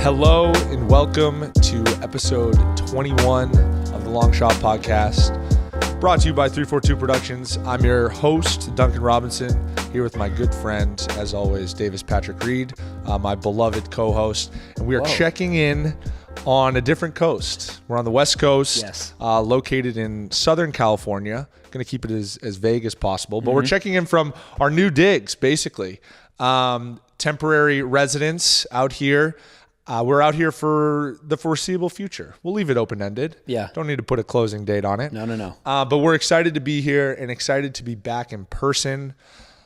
Hello and welcome to episode 21 of the Long Shot Podcast, brought to you by 342 Productions. I'm your host, Duncan Robinson, here with my good friend, as always, Davis Patrick Reed, my beloved co-host. And we are checking in on a different coast. We're on the West Coast, located in Southern California. Going to keep it as vague as possible, but we're checking in from our new digs, basically. Temporary residence out here. We're out here for the foreseeable future. We'll leave it open-ended. Yeah. Don't need to put a closing date on it. No. But we're excited to be here and excited to be back in person.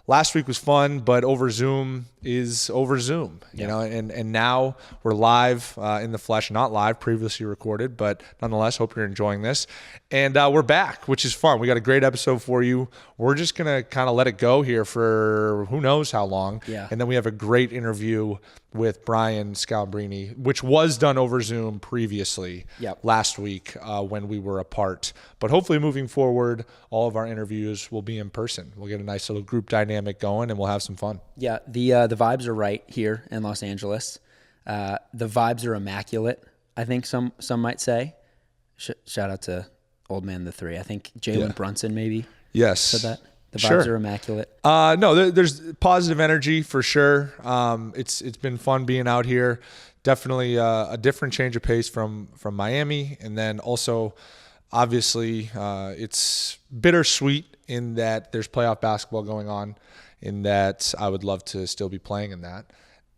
Last week was fun, but over Zoom is over Zoom, you know, and now we're live in the flesh, not live, previously recorded, but nonetheless, hope you're enjoying this. And we're back, which is fun. We got a great episode for you. We're just going to kind of let it go here for who knows how long. Yeah. And then we have a great interview with Brian Scalabrine, which was done over Zoom previously last week when we were apart. But hopefully moving forward, all of our interviews will be in person. We'll get a nice little group dynamic going and we'll have some fun. Yeah, the vibes are right here in Los Angeles. The vibes are immaculate, I think some might say. Shout out to Old Man the Three. I think Jalen Brunson maybe said that. The vibes are immaculate. No, there's positive energy for sure. It's been fun being out here. Definitely a different change of pace from Miami, and then also obviously it's bittersweet in that there's playoff basketball going on. In that I would love to still be playing in that,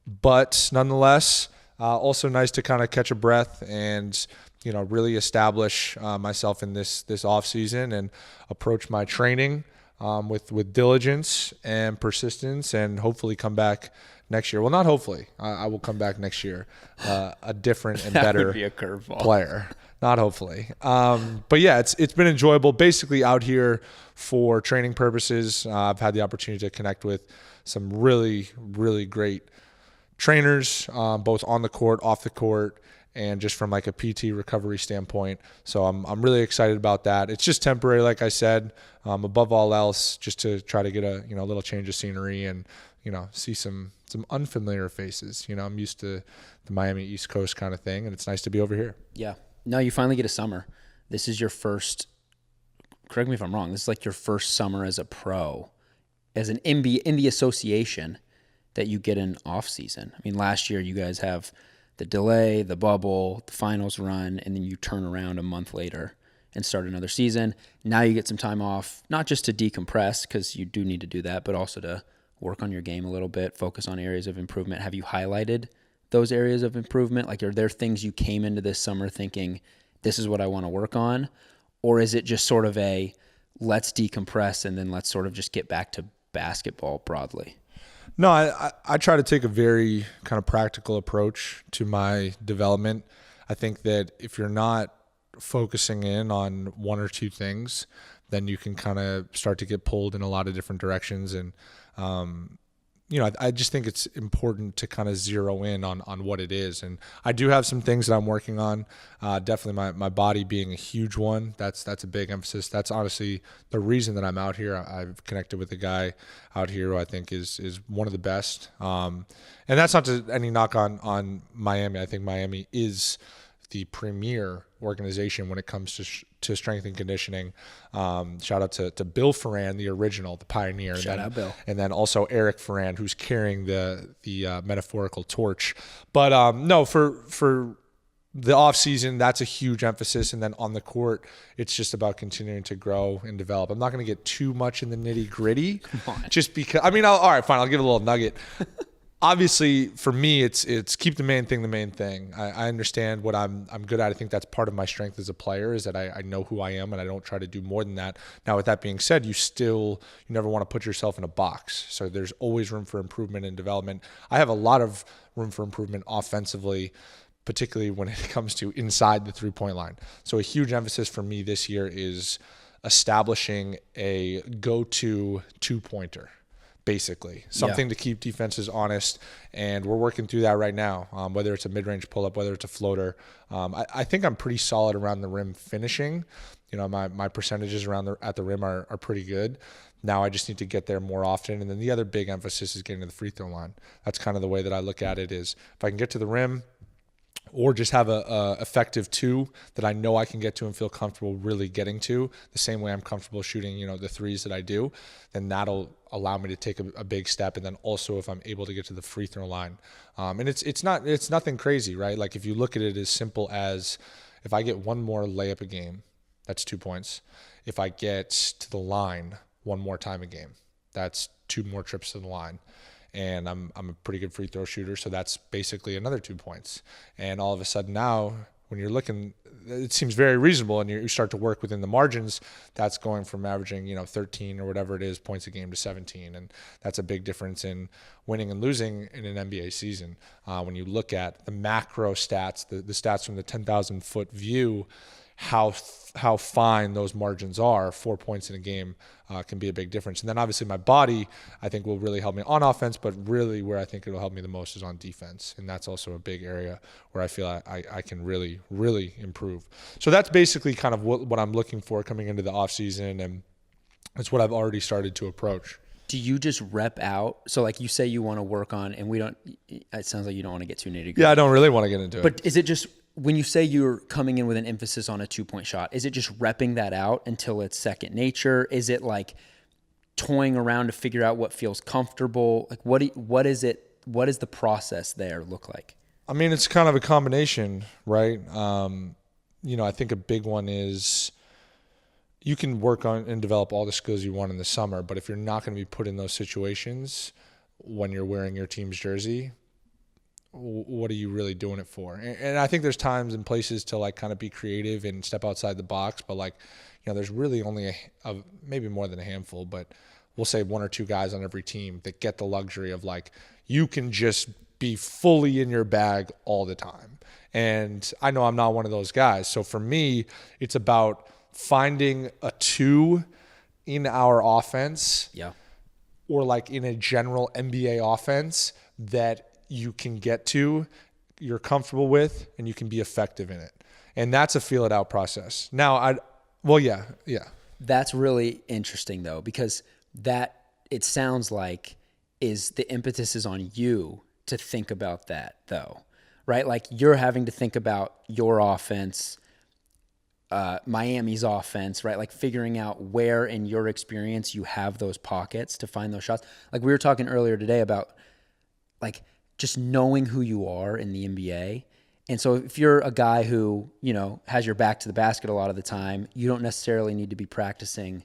but nonetheless, also nice to kind of catch a breath and really establish myself in this off season and approach my training with diligence and persistence, and hopefully come back next year. Well, not hopefully. I will come back next year, a different and better would be a curveball player. Not hopefully. But yeah, it's been enjoyable. Basically out here for training purposes. I've had the opportunity to connect with some really, really great trainers, both on the court, off the court, and just from like a PT recovery standpoint. So I'm really excited about that. It's just temporary, like I said, above all else, just to try to get a little change of scenery and see some unfamiliar faces. I'm used to the Miami East Coast kind of thing, and it's nice to be over here. Yeah. No, you finally get a summer. This is your first, correct me if I'm wrong, this is like your first summer as a pro, as an in the association, that you get an off season. I mean, last year you guys have the delay, the bubble, the finals run, and then you turn around a month later and start another season. Now you get some time off, not just to decompress, because you do need to do that, but also to work on your game a little bit, focus on areas of improvement. Have you highlighted those areas of improvement? Like, are there things you came into this summer thinking, this is what I want to work on? Or is it just sort of a, let's decompress and then let's sort of just get back to basketball broadly? No, I try to take a very kind of practical approach to my development. I think that if you're not focusing in on one or two things, then you can kind of start to get pulled in a lot of different directions. And, I just think it's important to kind of zero in on what it is. And I do have some things that I'm working on. Definitely my body being a huge one. That's a big emphasis. That's honestly the reason that I'm out here. I've connected with a guy out here who I think is one of the best. And that's not any knock on Miami. I think Miami is the premier organization when it comes to strength and conditioning. Shout out to Bill Ferran, the original, the pioneer. Shout out Bill. And then also Eric Ferran, who's carrying the metaphorical torch. But no, for the off season, that's a huge emphasis. And then on the court, it's just about continuing to grow and develop. I'm not going to get too much in the nitty gritty, just because. I mean, all right, fine. I'll give a little nugget. Obviously, for me, it's keep the main thing the main thing. I understand what I'm good at. I think that's part of my strength as a player, is that I know who I am and I don't try to do more than that. Now, with that being said, you never want to put yourself in a box. So there's always room for improvement and development. I have a lot of room for improvement offensively, particularly when it comes to inside the three-point line. So a huge emphasis for me this year is establishing a go-to two-pointer. Basically, something to keep defenses honest, and we're working through that right now. Whether it's a mid-range pull-up, whether it's a floater, I think I'm pretty solid around the rim finishing. My percentages at the rim are pretty good. Now I just need to get there more often, and then the other big emphasis is getting to the free throw line. That's kind of the way that I look at it. Is if I can get to the rim, or just have a effective 2 that I know I can get to and feel comfortable really getting to the same way I'm comfortable shooting, the threes that I do, then that'll allow me to take a big step. And then also if I'm able to get to the free throw line, and it's nothing crazy, right? Like if you look at it as simple as if I get one more layup a game, that's 2 points. If I get to the line one more time a game, that's 2 more trips to the line. And I'm a pretty good free throw shooter, so that's basically another 2 points. And all of a sudden now, when you're looking, it seems very reasonable, and you start to work within the margins. That's going from averaging 13 or whatever it is points a game to 17, and that's a big difference in winning and losing in an NBA season. When you look at the macro stats, the stats from the 10,000 foot view, how fine those margins are. 4 points in a game can be a big difference. And then obviously my body, I think, will really help me on offense, but really where I think it'll help me the most is on defense. And that's also a big area where I feel I can really, really improve. So that's basically kind of what I'm looking for coming into the offseason, and it's what I've already started to approach. Do you just rep out? So like you say you want to work on, and it sounds like you don't want to get too nitty-gritty. Yeah, I don't really want to get into it. But is it just, when you say you're coming in with an emphasis on a 2-point shot, is it just repping that out until it's second nature? Is it like toying around to figure out what feels comfortable? Like what is it? What does the process there look like? I mean, it's kind of a combination, right? I think a big one is you can work on and develop all the skills you want in the summer, but if you're not going to be put in those situations when you're wearing your team's jersey, what are you really doing it for? And I think there's times and places to like kind of be creative and step outside the box, but there's really only maybe more than a handful, but we'll say 1 or 2 guys on every team that get the luxury of like, you can just be fully in your bag all the time. And I know I'm not one of those guys. So for me, it's about finding a 2 in our offense, or like in a general NBA offense that you can get to, you're comfortable with, and you can be effective in it. And that's a feel it out process. Now, yeah. That's really interesting though, because that, it sounds like, is the impetus is on you to think about that though, right? Like you're having to think about your offense, Miami's offense, right? Like figuring out where in your experience you have those pockets to find those shots. Like we were talking earlier today about like just knowing who you are in the NBA. And so if you're a guy who, has your back to the basket a lot of the time, you don't necessarily need to be practicing,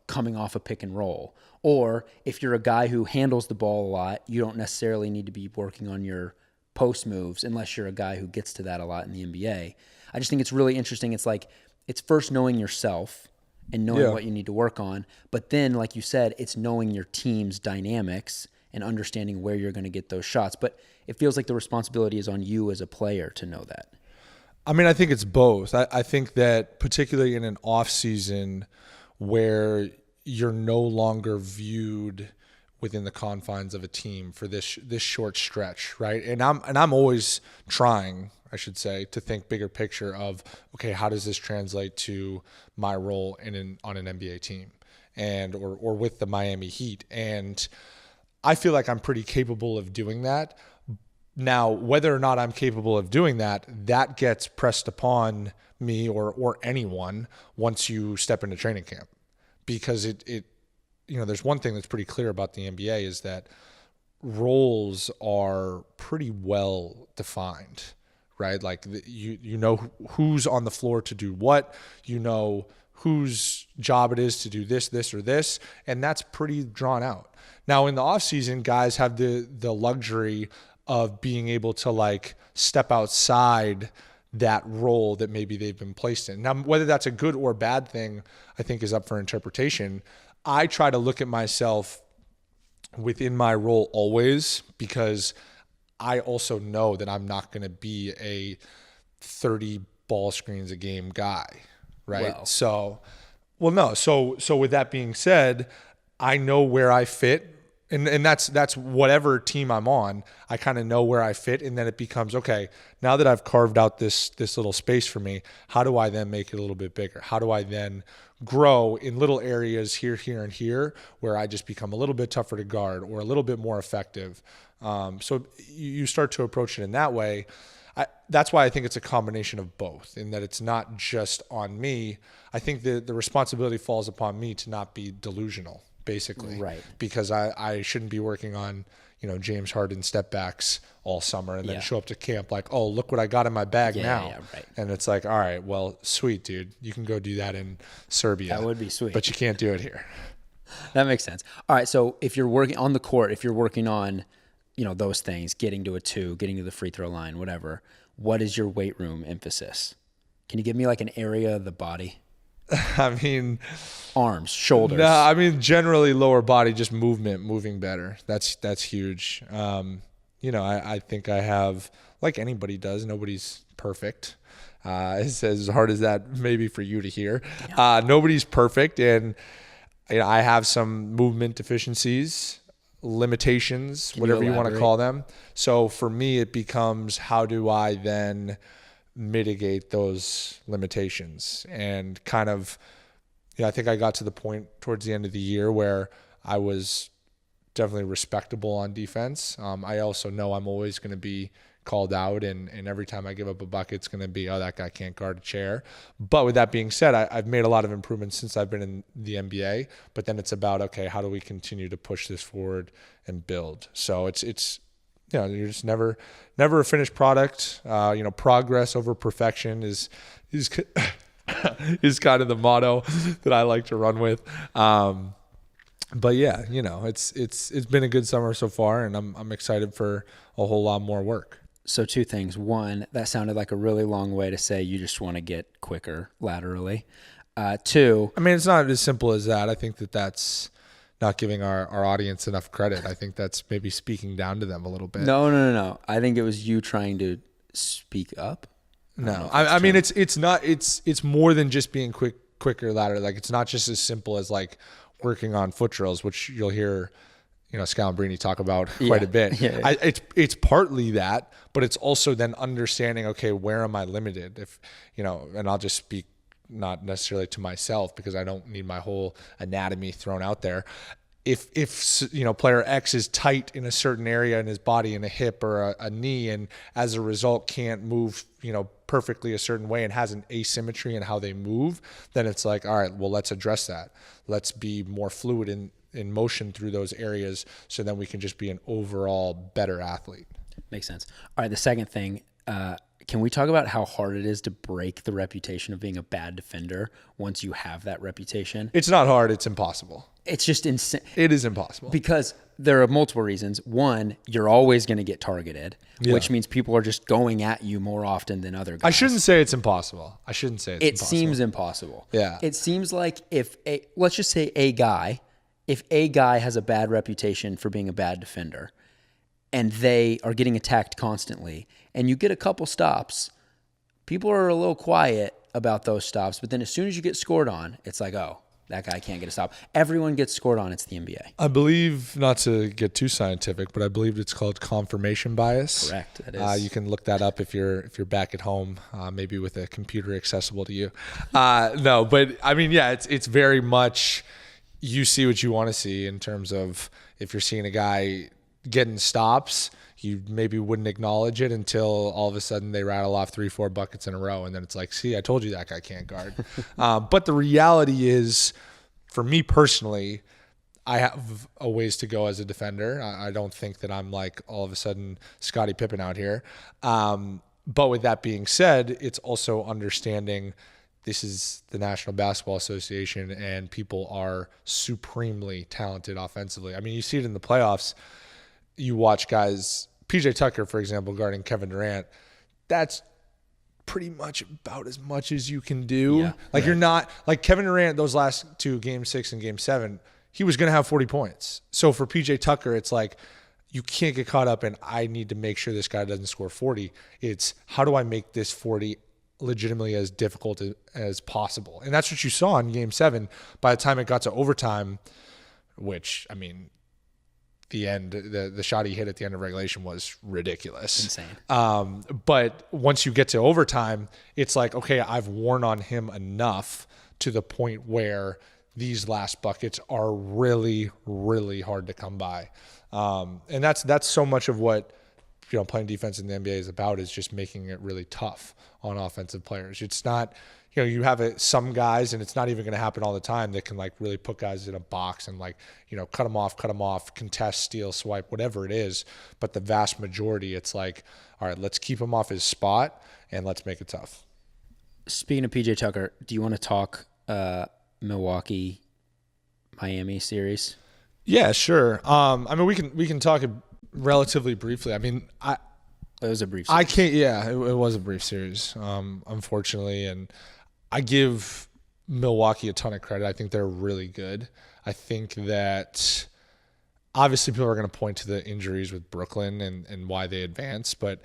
coming off a pick and roll. Or if you're a guy who handles the ball a lot, you don't necessarily need to be working on your post moves unless you're a guy who gets to that a lot in the NBA. I just think it's really interesting. It's like, it's first knowing yourself and knowing what you need to work on. But then, like you said, it's knowing your team's dynamics and understanding where you're going to get those shots. But it feels like the responsibility is on you as a player to know that. I mean, I think it's both. I think that particularly in an off season where you're no longer viewed within the confines of a team for this short stretch, right? And I'm always trying, I should say, to think bigger picture of, okay, how does this translate to my role on an NBA team and or with the Miami Heat? And I feel like I'm pretty capable of doing that. Now, whether or not I'm capable of doing that, that gets pressed upon me or anyone once you step into training camp. Because there's one thing that's pretty clear about the NBA is that roles are pretty well defined, right? Like you know who's on the floor to do what, whose job it is to do this or this, and that's pretty drawn out. Now in the off season, guys have the luxury of being able to like step outside that role that maybe they've been placed in. Now, whether that's a good or bad thing, I think is up for interpretation. I try to look at myself within my role always, because I also know that I'm not going to be a 30 ball screens a game guy, right? Well. So with that being said, I know where I fit. And that's whatever team I'm on, I kind of know where I fit, and then it becomes, okay, now that I've carved out this little space for me, how do I then make it a little bit bigger? How do I then grow in little areas here, and here, where I just become a little bit tougher to guard or a little bit more effective? So you start to approach it in that way. that's why I think it's a combination of both, in that it's not just on me. I think the responsibility falls upon me to not be delusional, basically. Right. Because I shouldn't be working on, James Harden step backs all summer and then show up to camp like, oh, look what I got in my bag now. Yeah, right. And it's like, all right, well, sweet, dude. You can go do that in Serbia. That would be sweet. But you can't do it here. That makes sense. All right, so if you're working on the court, if you're working on, those things, getting to a 2, getting to the free throw line, whatever, what is your weight room emphasis? Can you give me like an area of the body? I mean, arms, shoulders. No, I mean generally lower body, just moving better. That's huge. I think I have, like anybody does, nobody's perfect. As hard as that may be for you to hear. Nobody's perfect, and I have some movement deficiencies, limitations, whatever you want to call them. So for me, it becomes, how do I then mitigate those limitations? And kind of, I think I got to the point towards the end of the year where I was definitely respectable on defense. I also know I'm always going to be called out, and every time I give up a bucket, it's going to be, oh, that guy can't guard a chair. But with that being said, I've made a lot of improvements since I've been in the NBA, but then it's about, okay, how do we continue to push this forward and build? So it's you're just never a finished product. Progress over perfection is kind of the motto that I like to run with. But yeah, it's been a good summer so far, and I'm excited for a whole lot more work. So 2 things. One, that sounded like a really long way to say you just want to get quicker laterally. 2, I mean, it's not as simple as that. I think that's not giving our audience enough credit. I think that's maybe speaking down to them a little bit. No. I think it was you trying to speak up. No, I mean, it's more than just being quicker lateral. Like, it's not just as simple as like working on foot drills, which you'll hear, Scalabrine talk about quite a bit. Yeah. It's partly that, but it's also then understanding, okay, where am I limited? If, and I'll just speak not necessarily to myself because I don't need my whole anatomy thrown out there. If player X is tight in a certain area in his body, in a hip or a knee, and as a result can't move, perfectly a certain way and has an asymmetry in how they move, then it's like, all right, well, let's address that. Let's be more fluid in motion through those areas, so then we can just be an overall better athlete. Makes sense. All right, the second thing, can we talk about how hard it is to break the reputation of being a bad defender once you have that reputation? It's not hard. It's impossible. It's just insane. It is impossible. Because there are multiple reasons. One, you're always going to get targeted, which means people are just going at you more often than other guys. I shouldn't say it's impossible. It seems impossible. Yeah. It seems like let's just say if a guy has a bad reputation for being a bad defender and they are getting attacked constantly and you get a couple stops, people are a little quiet about those stops. But then as soon as you get scored on, it's like, oh, that guy can't get a stop. Everyone gets scored on. It's the NBA. I believe, not to get too scientific, but I believe it's called confirmation bias. Correct. That is. You can look that up if you're back at home, maybe with a computer accessible to you. No, but I mean, yeah, it's very much you see what you want to see in terms of if you're seeing a guy getting stops, you maybe wouldn't acknowledge it until all of a sudden they rattle off 3-4 buckets in a row. And then it's like, see, I told you that guy can't guard. But the reality is, for me personally, I have a ways to go as a defender. I don't think that I'm like all of a sudden Scottie Pippen out here. But with that being said, it's also understanding this is the National Basketball Association and people are supremely talented offensively. I mean, you see it in the playoffs. You watch guys, PJ Tucker, for example, guarding Kevin Durant. That's pretty much about as much as you can do. Yeah, like you're not like Kevin Durant, those last 2 Game 6 and Game 7, he was going to have 40 points. So for PJ Tucker, it's like, you can't get caught up in, I need to make sure this guy doesn't score 40. It's how do I make this 40 legitimately as difficult as possible? And that's what you saw in Game 7. By the time it got to overtime, which, I mean, the end, the shot he hit at the end of regulation was ridiculous. Insane. But once you get to overtime, it's like, okay, I've worn on him enough to the point where these last buckets are really, really hard to come by. And that's so much of what playing defense in the NBA is about, is just making it really tough on offensive players. It's not, you have some guys, and it's not even going to happen all the time, that can like really put guys in a box and like, cut them off, contest, steal, swipe, whatever it is. But the vast majority, it's like, all right, let's keep him off his spot and let's make it tough. Speaking of PJ Tucker, do you want to talk Milwaukee Miami series? Yeah, sure. I mean, we can talk relatively briefly. I mean, it was a brief series. I can't. Yeah, it was a brief series. Unfortunately, and I give Milwaukee a ton of credit. I think they're really good. I think that obviously people are going to point to the injuries with Brooklyn and why they advanced, but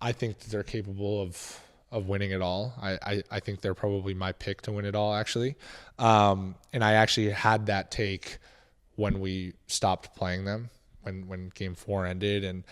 I think that they're capable of winning it all. I think they're probably my pick to win it all, actually. And I actually had that take when we stopped playing them, when Game 4 ended. And,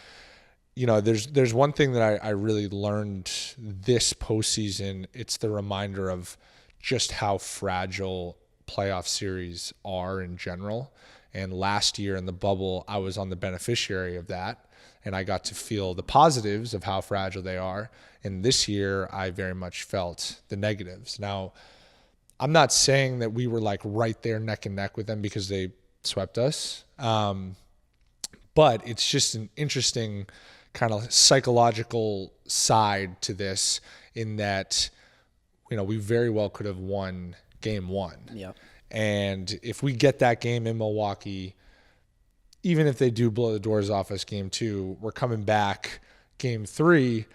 there's one thing that I really learned this postseason. It's the reminder of just how fragile playoff series are in general. And last year in the bubble, I was on the beneficiary of that, and I got to feel the positives of how fragile they are. And this year, I very much felt the negatives. Now, I'm not saying that we were like right there neck and neck with them because they swept us. But it's just an interesting kind of psychological side to this, in that, we very well could have won Game 1. Yep. And if we get that game in Milwaukee, even if they do blow the doors off us Game 2, we're coming back Game 3,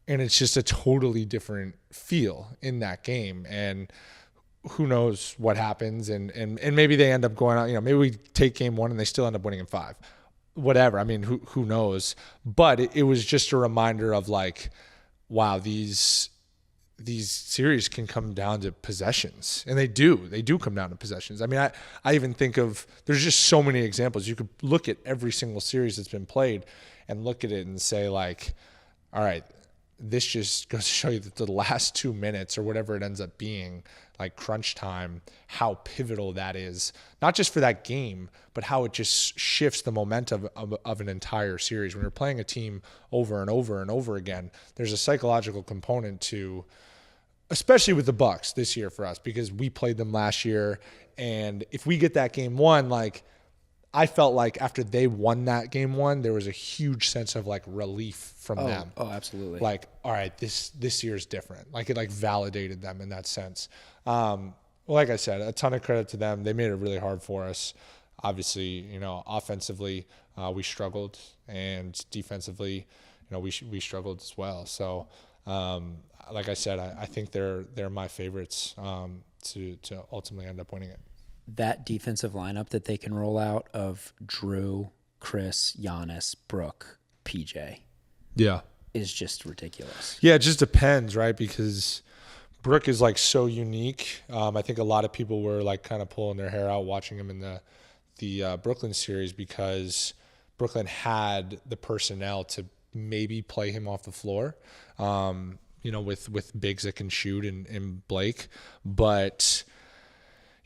and it's just a totally different feel in that game. And who knows what happens, and maybe they end up going out, maybe we take Game 1 and they still end up winning in 5. Whatever. I mean, who knows? But it was just a reminder of like, wow, these series can come down to possessions, and they do come down to possessions. I mean, I even think of, there's just so many examples. You could look at every single series that's been played and look at it and say like, all right, this just goes to show you that the last 2 minutes or whatever it ends up being, like crunch time, how pivotal that is, not just for that game, but how it just shifts the momentum of an entire series. When you're playing a team over and over and over again, there's a psychological component to, especially with the Bucks this year for us, because we played them last year. And if we get that Game 1, like, I felt like after they won that Game 1, there was a huge sense of like relief from them. Oh, absolutely. Like, all right, this year is different. Like, it like validated them in that sense. Like I said, a ton of credit to them. They made it really hard for us. Obviously, offensively, we struggled, and defensively, we struggled as well. So, like I said, I think they're my favorites to ultimately end up winning it. That defensive lineup that they can roll out of Drew, Chris, Giannis, Brooke, PJ, is just ridiculous. Yeah, it just depends, right? Because Brooke is like so unique. I think a lot of people were like kind of pulling their hair out watching him in the Brooklyn series, because Brooklyn had the personnel to maybe play him off the floor, with bigs that can shoot and Blake. But,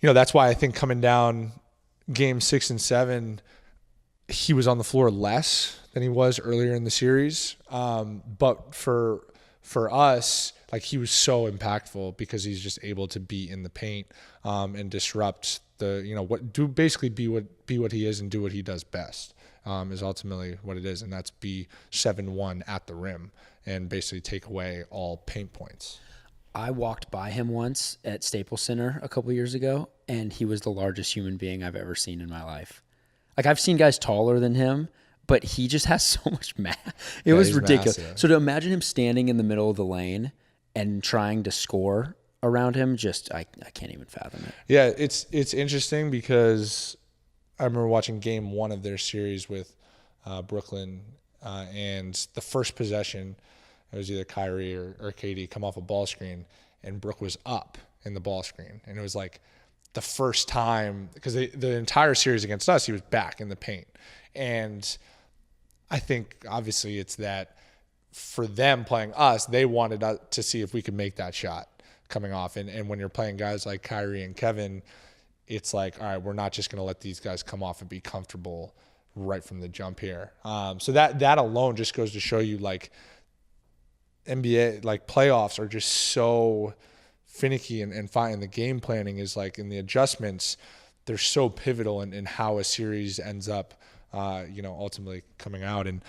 that's why I think coming down Game 6 and 7, he was on the floor less than he was earlier in the series. But for us, like, he was so impactful because he's just able to be in the paint and disrupt basically be what he is and do what he does best, is ultimately what it is. And that's be 7-1 at the rim and basically take away all paint points. I walked by him once at Staples Center a couple years ago, and he was the largest human being I've ever seen in my life. Like, I've seen guys taller than him, but he just has so much mass. It was ridiculous. Massive. So to imagine him standing in the middle of the lane and trying to score around him, I can't even fathom it. Yeah, it's interesting because I remember watching Game 1 of their series with Brooklyn, and the first possession, it was either Kyrie or KD come off a ball screen, and Brooke was up in the ball screen. And it was like the first time, because the entire series against us, he was back in the paint. And I think obviously it's that for them playing us, they wanted to see if we could make that shot coming off. And when you're playing guys like Kyrie and Kevin, it's like, all right, we're not just going to let these guys come off and be comfortable right from the jump here. So that alone just goes to show you, like, NBA, like, playoffs are just so finicky and fine. The game planning is, like, in the adjustments, they're so pivotal in how a series ends up, ultimately coming out. And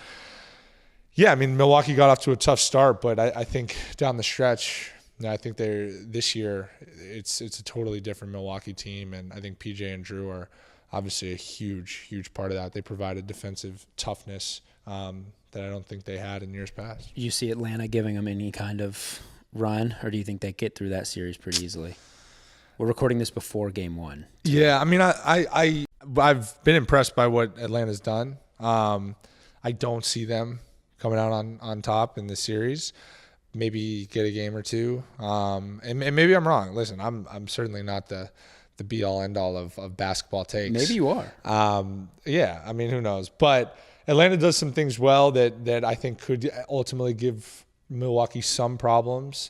yeah, I mean, Milwaukee got off to a tough start, but I think down the stretch, I think this year it's a totally different Milwaukee team, and I think PJ and Drew are obviously a huge part of that. They provided defensive toughness that I don't think they had in years past. Do you see Atlanta giving them any kind of run, or do you think they get through that series pretty easily? We're recording this before Game 1. Yeah, I mean, I've been impressed by what Atlanta's done. I don't see them coming out on top in the series. Maybe get a game or two, and maybe I'm wrong. Listen, I'm certainly not the be all end all of basketball takes. Maybe you are. Yeah, I mean, who knows? But Atlanta does some things well that I think could ultimately give Milwaukee some problems,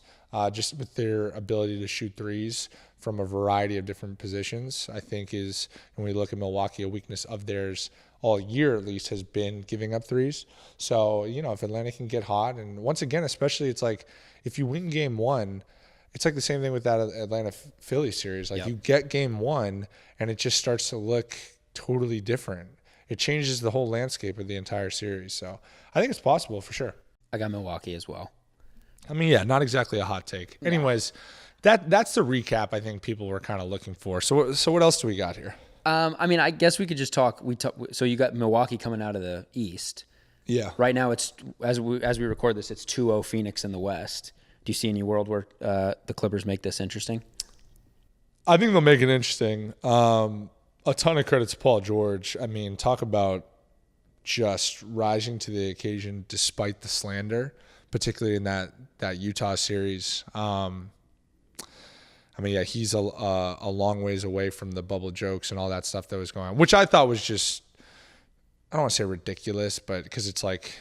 just with their ability to shoot threes from a variety of different positions. I think is, when we look at Milwaukee, a weakness of theirs all year at least has been giving up threes. So, if Atlanta can get hot, and once again, especially, it's like if you win Game 1, it's like the same thing with that Atlanta-Philly series. Like, you get Game 1, and it just starts to look totally different. It changes the whole landscape of the entire series. So I think it's possible for sure. I got Milwaukee as well. I mean, yeah, not exactly a hot take. No. Anyways, that's the recap I think people were kind of looking for. So what else do we got here? I mean, I guess we could just talk. So you got Milwaukee coming out of the East. Yeah. Right now, it's as we record this, it's 2-0 Phoenix in the West. Do you see any world where the Clippers make this interesting? I think they'll make it interesting. A ton of credit to Paul George. I mean, talk about just rising to the occasion despite the slander, particularly in that Utah series. I mean, yeah, he's a long ways away from the bubble jokes and all that stuff that was going on, which I thought was just, I don't want to say ridiculous, but because it's like,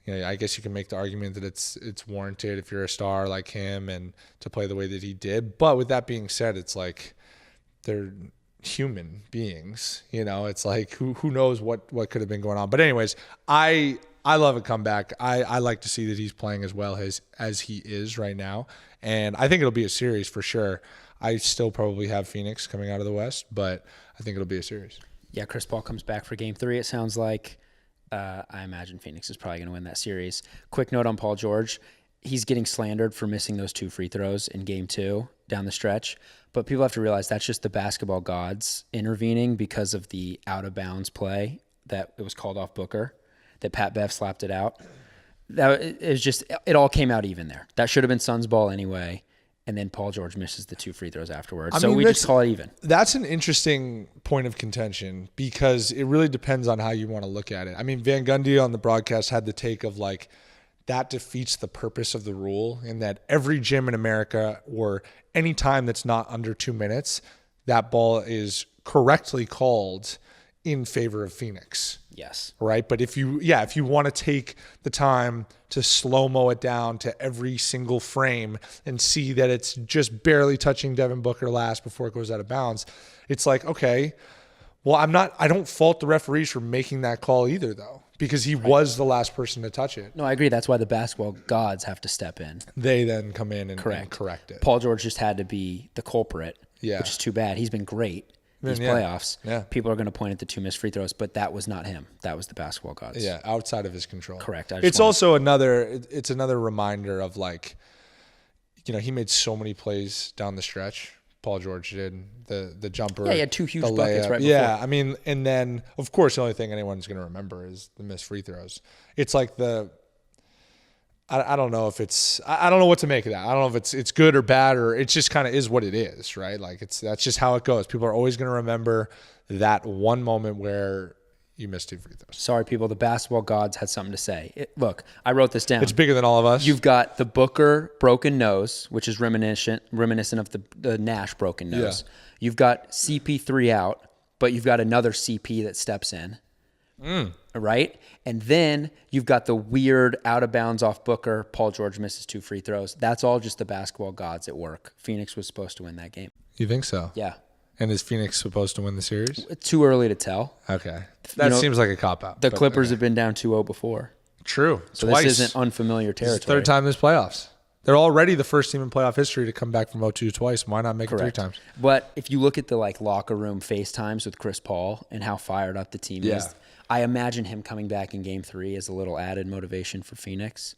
I guess you can make the argument that it's warranted if you're a star like him and to play the way that he did. But with that being said, it's like they're human beings. It's like who knows what could have been going on. But anyways, I love a comeback. I like to see that he's playing as well as he is right now. And I think it'll be a series for sure. I still probably have Phoenix coming out of the West, but I think it'll be a series. Yeah, Chris Paul comes back for Game 3, it sounds like. I imagine Phoenix is probably going to win that series. Quick note on Paul George. He's getting slandered for missing those 2 free throws in Game 2 down the stretch. But people have to realize that's just the basketball gods intervening because of the out-of-bounds play that it was called off Booker, that Pat Bev slapped it out. That is just, it all came out even there. That should have been Suns ball anyway. And then Paul George misses the 2 free throws afterwards. So we just call it even. That's an interesting point of contention because it really depends on how you want to look at it. I mean, Van Gundy on the broadcast had the take of like, that defeats the purpose of the rule, in that every gym in America or any time that's not under 2 minutes, that ball is correctly called in favor of Phoenix. Yes. Right. But if you want to take the time to slow-mo it down to every single frame and see that it's just barely touching Devin Booker last before it goes out of bounds, it's like, okay, well, I don't fault the referees for making that call either, though, because he was the last person to touch it. No, I agree. That's why the basketball gods have to step in. They then come in and correct it. Paul George just had to be the culprit, which is too bad. He's been great. These playoffs, people are going to point at the 2 missed free throws, but that was not him. That was the basketball gods. Yeah, outside of his control. Correct. It's also another reminder of like, he made so many plays down the stretch. Paul George did the jumper. Yeah, he had 2 huge buckets right before. Yeah, I mean, and then of course the only thing anyone's going to remember is the missed free throws. It's like I don't know if it's, I don't know what to make of that. I don't know if it's good or bad, or it just kind of is what it is, right? Like that's just how it goes. People are always going to remember that one moment where you missed 2 free throws. Sorry, people. The basketball gods had something to say. Look, I wrote this down. It's bigger than all of us. You've got the Booker broken nose, which is reminiscent of the Nash broken nose. Yeah. You've got CP3 out, but you've got another CP that steps in. Right? And then you've got the weird out of bounds off Booker. Paul George misses 2 free throws. That's all just the basketball gods at work. Phoenix was supposed to win that game. You think so? Yeah. And is Phoenix supposed to win the series? It's too early to tell. Okay. That seems like a cop-out. The Clippers have been down 2-0 before. True. So Twice. this isn't unfamiliar territory. It's the third time this playoffs. They're already the first team in playoff history to come back from 0-2 twice. Why not make it 3 times? But if you look at the locker room FaceTimes with Chris Paul and how fired up the team is, I imagine him coming back in Game 3 is a little added motivation for Phoenix.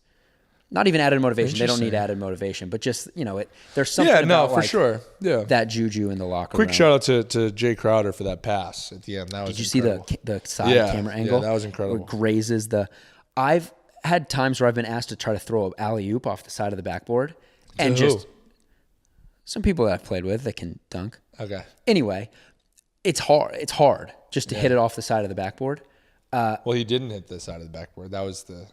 Not even added motivation. They don't need added motivation, but just, there's something about for sure. Yeah. that juju in the locker room. Quick shout out to Jay Crowder for that pass at the end. That was incredible. See the side camera angle? Yeah, that was incredible. Where it grazes I've had times where I've been asked to try to throw an alley-oop off the side of the backboard. And just some people that I've played with that can dunk. Okay. Anyway, it's hard just to hit it off the side of the backboard. Well, he didn't hit the side of the backboard. That was the...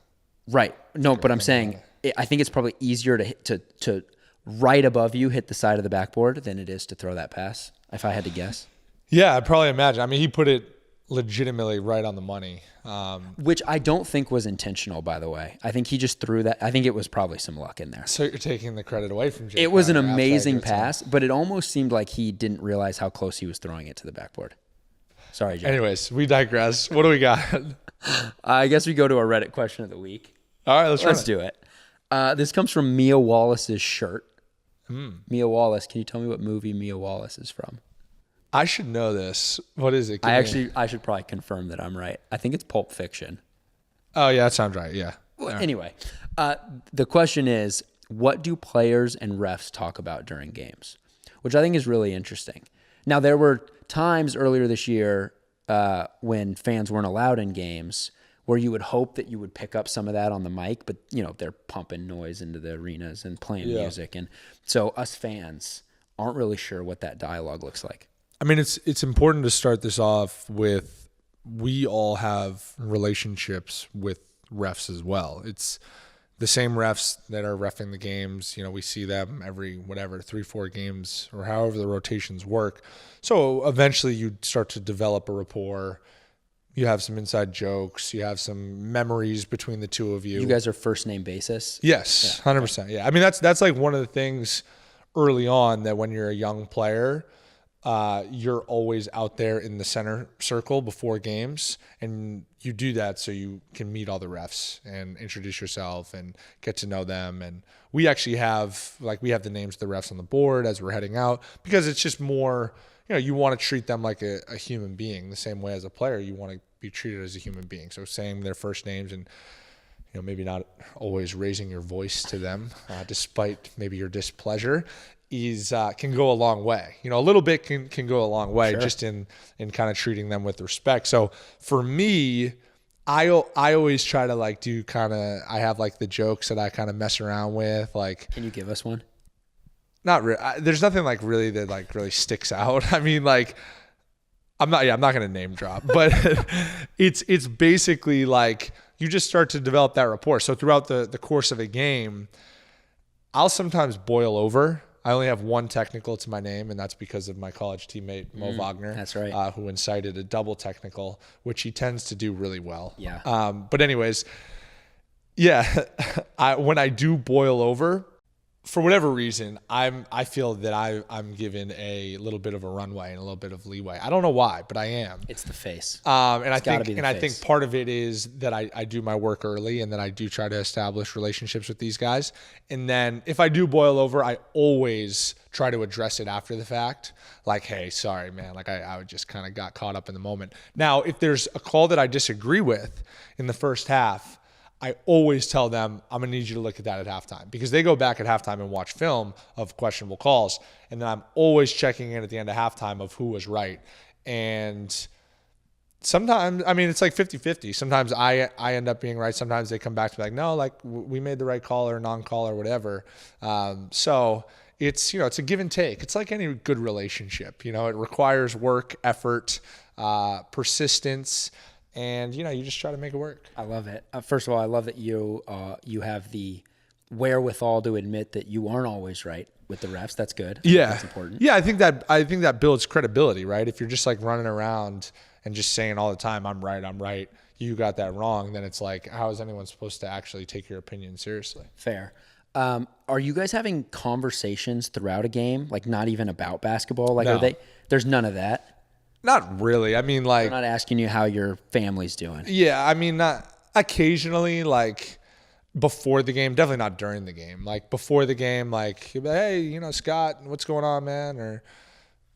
Right. No, but I'm saying I think it's probably easier to right above you hit the side of the backboard than it is to throw that pass, if I had to guess. Yeah, I'd probably imagine. I mean, he put it legitimately right on the money. Which I don't think was intentional, by the way. I think he just threw that. I think it was probably some luck in there. So you're taking the credit away from Jay. It was an amazing pass, but it almost seemed like he didn't realize how close he was throwing it to the backboard. Sorry, Jay. Anyways, we digress. What do we got? I guess we go to our Reddit question of the week. All right, let's do it. This comes from Mia Wallace's shirt. Mia Wallace, can you tell me what movie Mia Wallace is from? I should know this. What is it? I should probably confirm that I'm right. I think it's Pulp Fiction. Oh, yeah, that sounds right. Yeah. Well, anyway, the question is, what do players and refs talk about during games? Which I think is really interesting. Now, there were times earlier this year when fans weren't allowed in games where you would hope that you would pick up some of that on the mic, but they're pumping noise into the arenas and playing music. And so us fans aren't really sure what that dialogue looks like. I mean, it's important to start this off with, we all have relationships with refs as well. It's the same refs that are reffing the games. We see them every 3-4 games or however the rotations work. So eventually you start to develop a rapport. You have some inside jokes. You have some memories between the two of you. You guys are first name basis? Yes, 100%. Yeah. I mean, that's like one of the things early on, that when you're a young player, you're always out there in the center circle before games, and you do that so you can meet all the refs and introduce yourself and get to know them. And we actually have the names of the refs on the board as we're heading out, because it's just more, you want to treat them like a human being, the same way as a player you want to be treated as a human being. So saying their first names and maybe not always raising your voice to them, despite maybe your displeasure, can go a long way. A little bit can go a long way, sure, just in kind of treating them with respect. So for me, I always try to do I have the jokes that I kind of mess around with. Can you give us one? Not really. There's nothing really that really sticks out. I mean, I'm not going to name drop, but it's basically you just start to develop that rapport. So throughout the course of a game, I'll sometimes boil over. I only have one technical to my name, and that's because of my college teammate, Mo Wagner. That's right. Who incited a double technical, which he tends to do really well. Yeah. But anyways, yeah, when I do boil over, for whatever reason, I feel that I'm given a little bit of a runway and a little bit of leeway. I don't know why, but I am. It's the face. I think part of it is that I do my work early, and then I do try to establish relationships with these guys. And then if I do boil over, I always try to address it after the fact. Hey, sorry, man. I just kind of got caught up in the moment. Now, if there's a call that I disagree with in the first half, I always tell them, I'm going to need you to look at that at halftime, because they go back at halftime and watch film of questionable calls. And then I'm always checking in at the end of halftime of who was right. And sometimes, it's 50-50. Sometimes I end up being right. Sometimes they come back to me no, we made the right call or non-call or whatever. So it's, it's a give and take. It's like any good relationship. It requires work, effort, persistence. And, you just try to make it work. I love it. First of all, I love that you have the wherewithal to admit that you aren't always right with the refs. That's good. Yeah. That's important. Yeah, I think that builds credibility, right? If you're just running around and just saying all the time, I'm right, you got that wrong, then it's how is anyone supposed to actually take your opinion seriously? Fair. Are you guys having conversations throughout a game, like not even about basketball? Like, No. There's none of that? Not really. I mean, like, They're not asking you how your family's doing. yeah, I mean, not occasionally, like before the game, definitely not during the game. Like before the game, like, hey, Scott, what's going on, man? Or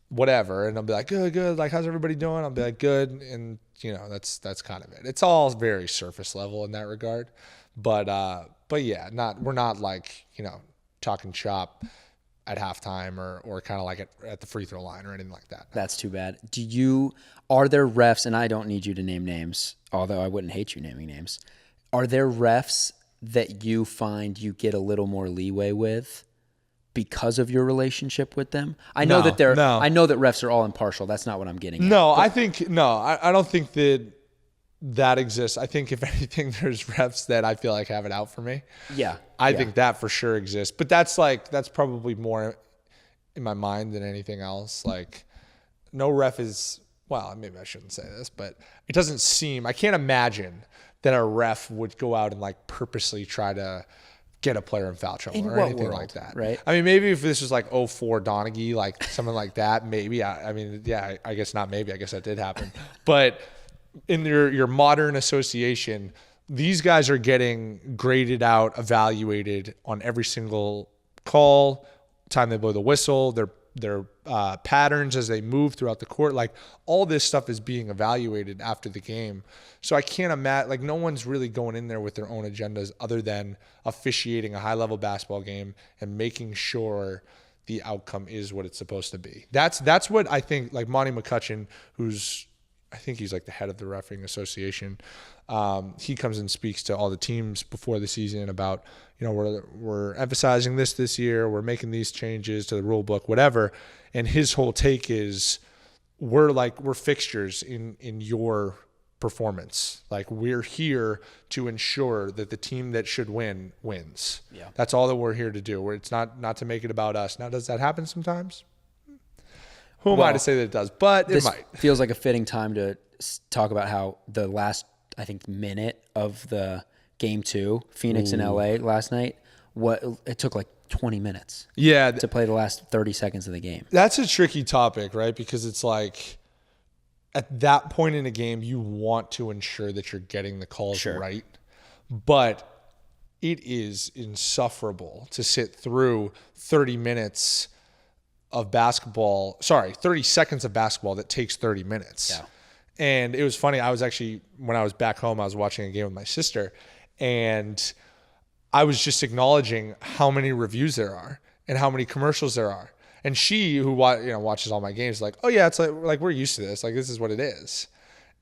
whatever. And I'll be like, good. Like, how's everybody doing? I'll be like, good. And, that's kind of it. It's all very surface level in that regard. But yeah, we're not like, talking shop at halftime or kind of like at the free throw line or anything like that. That's too bad. Are there refs, and I don't need you to name names, although I wouldn't hate you naming names. Are there refs that you find you get a little more leeway with because of your relationship with them? I know that refs are all impartial. That's not what I'm getting at. I don't think that exists. I think if anything, there's refs that I feel like have it out for me. Yeah. I think that for sure exists. But that's probably more in my mind than anything else. Like, no ref is, well, maybe I shouldn't say this, but it doesn't seem, I can't imagine that a ref would go out and like purposely try to get a player in foul trouble or anything like that. Right. I mean, maybe if this was like 04 Donaghy, like something like that, maybe. I guess not maybe. I guess that did happen. But in your modern association, these guys are getting graded out, evaluated on every single call, time they blow the whistle, their patterns as they move throughout the court. Like, all this stuff is being evaluated after the game. So I can't imagine, like, no one's really going in there with their own agendas other than officiating a high-level basketball game and making sure the outcome is what it's supposed to be. That's what I think, like, Monty McCutcheon, I think he's like the head of the refereeing association. He comes and speaks to all the teams before the season about, we're emphasizing this year, we're making these changes to the rule book, whatever. And his whole take is, we're fixtures in your performance. Like, we're here to ensure that the team that should win wins. Yeah. That's all that we're here to do. Where it's not to make it about us. Now, does that happen sometimes? Who am I to say that it does? But it might. Feels like a fitting time to talk about how the last, I think, minute of the game 2, Phoenix and LA last night, it took like 20 minutes. Yeah. To play the last 30 seconds of the game. That's a tricky topic, right? Because it's like, at that point in a game, you want to ensure that you're getting the calls right. But it is insufferable to sit through 30 minutes of basketball, 30 seconds of basketball that takes 30 minutes. Yeah. And it was funny. I was actually, when I was back home, I was watching a game with my sister, and I was just acknowledging how many reviews there are and how many commercials there are. And she, who watches all my games, is like, oh yeah, it's like we're used to this. Like, this is what it is.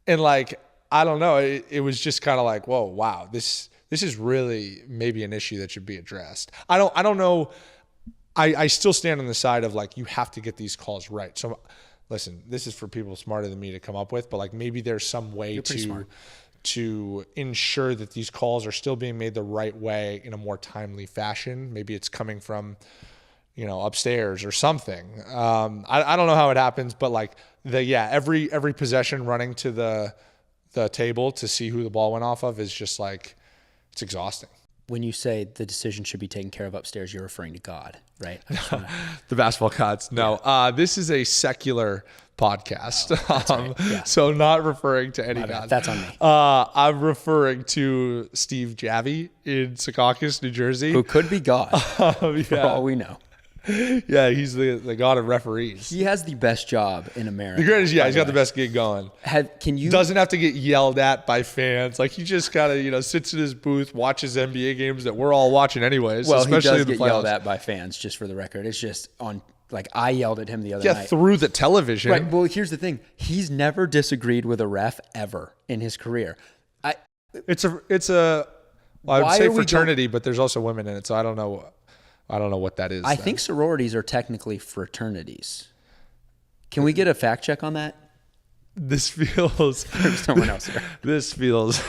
And like, I don't know. It was just kind of like, whoa, wow, this is really maybe an issue that should be addressed. I don't know. I still stand on the side of, like, you have to get these calls right. So listen, this is for people smarter than me to come up with, but like, maybe there's some way to ensure that these calls are still being made the right way in a more timely fashion. Maybe it's coming from, upstairs or something. I don't know how it happens, but like every possession running to the table to see who the ball went off of is just like, it's exhausting. When you say the decision should be taken care of upstairs, you're referring to God, right? The basketball gods. No, this is a secular podcast. Right. So not referring to any god. That's on me. I'm referring to Steve Javie in Secaucus, New Jersey. Who could be God, for all we know. Yeah, he's the god of referees. He has the best job in America. The greatest, he's got the best gig going. Doesn't have to get yelled at by fans. Like, he just kind of, sits in his booth, watches NBA games that we're all watching anyways. Well, especially he does in the get yelled at by fans, just for the record. It's just on, like, I yelled at him the other night. Through the television. Right. Well, here's the thing. He's never disagreed with a ref ever in his career. I would say fraternity, but there's also women in it, so I don't know what that is. I think sororities are technically fraternities. Can we get a fact check on that? This feels... There's someone else here. This feels...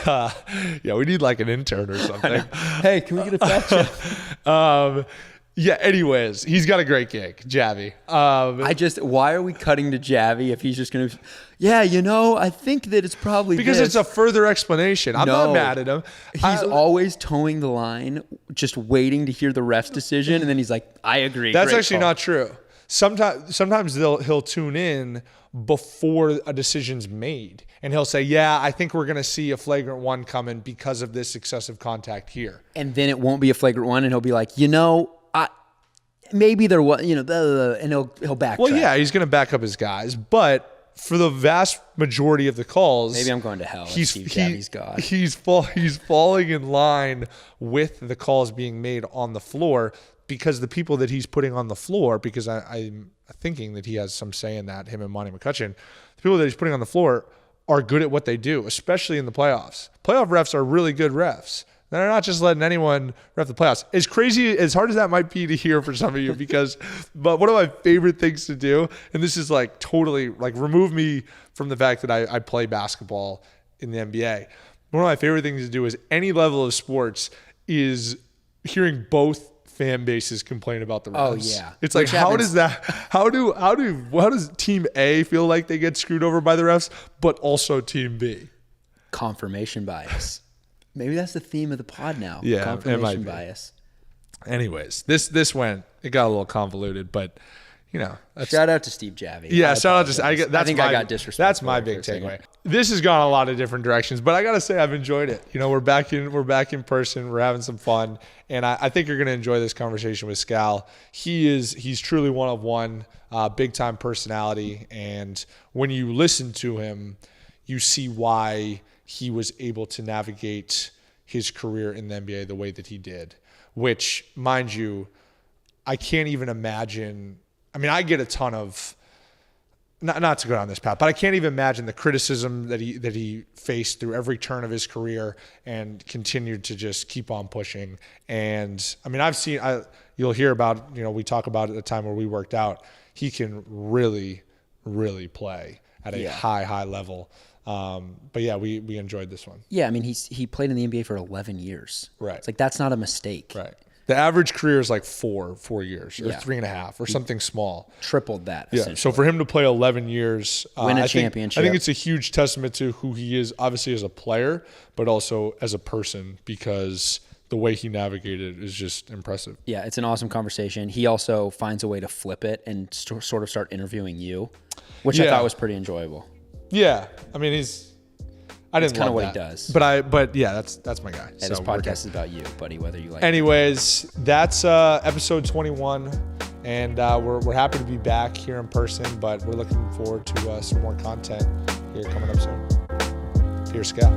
we need like an intern or something. Hey, can we get a fact check? Yeah, anyways, he's got a great gig, Javi. Why are we cutting to Javi if he's just going to, I think that it's probably because this. it's a further explanation. I'm not mad at him. He's always towing the line, just waiting to hear the ref's decision, and then he's like, I agree. That's Great actually call. not true. Sometimes he'll tune in before a decision's made, and he'll say, yeah, I think we're going to see a flagrant one coming because of this excessive contact here. And then it won't be a flagrant one, and he'll be like, maybe there was, and he'll backtrack. Well, yeah, he's going to back up his guys, but for the vast majority of the calls, maybe I'm going to hell. Javi's God. He's falling in line with the calls being made on the floor because the people that he's putting on the floor, because I'm thinking that he has some say in that, him and Monty McCutcheon, the people that he's putting on the floor are good at what they do, especially in the playoffs. Playoff refs are really good refs. They're not just letting anyone ref the playoffs. As crazy, as hard as that might be to hear for some of you, but one of my favorite things to do, and this is like totally like remove me from the fact that I play basketball in the NBA. One of my favorite things to do is any level of sports is hearing both fan bases complain about the refs. Oh yeah. It's like, how does team A feel like they get screwed over by the refs, but also team B? Confirmation bias. Maybe that's the theme of the pod now. Yeah, confirmation bias. Anyways, it got a little convoluted, but shout out to Steve Javi. Yeah, shout out to I got disrespectful. That's my big takeaway. This has gone a lot of different directions, but I gotta say I've enjoyed it. We're back in person. We're having some fun, and I think you're gonna enjoy this conversation with Scal. He's truly one of one, big time personality, and when you listen to him, you see why he was able to navigate his career in the NBA the way that he did, which, mind you, I can't even imagine. I mean, I get a ton of, not to go down this path, but I can't even imagine the criticism that he faced through every turn of his career and continued to just keep on pushing. And I mean, you'll hear about, we talk about at the time where we worked out, he can really, really play at a high level. But yeah, we enjoyed this one. Yeah, I mean, he played in the NBA for 11 years. Right. It's like, that's not a mistake. Right. The average career is like 4 years or 3.5 or something small. Tripled that. Yeah. So for him to play 11 years, win a championship. I think it's a huge testament to who he is, obviously as a player, but also as a person, because the way he navigated is just impressive. Yeah, it's an awesome conversation. He also finds a way to flip it and sort of start interviewing you, which I thought was pretty enjoyable. Yeah, I mean, I didn't kind of love what that. he does. But yeah, that's my guy. Hey, this podcast is about you, buddy, whether you like Anyways, that's episode 21, and we're happy to be back here in person, but we're looking forward to some more content here coming up soon. Here's Scott.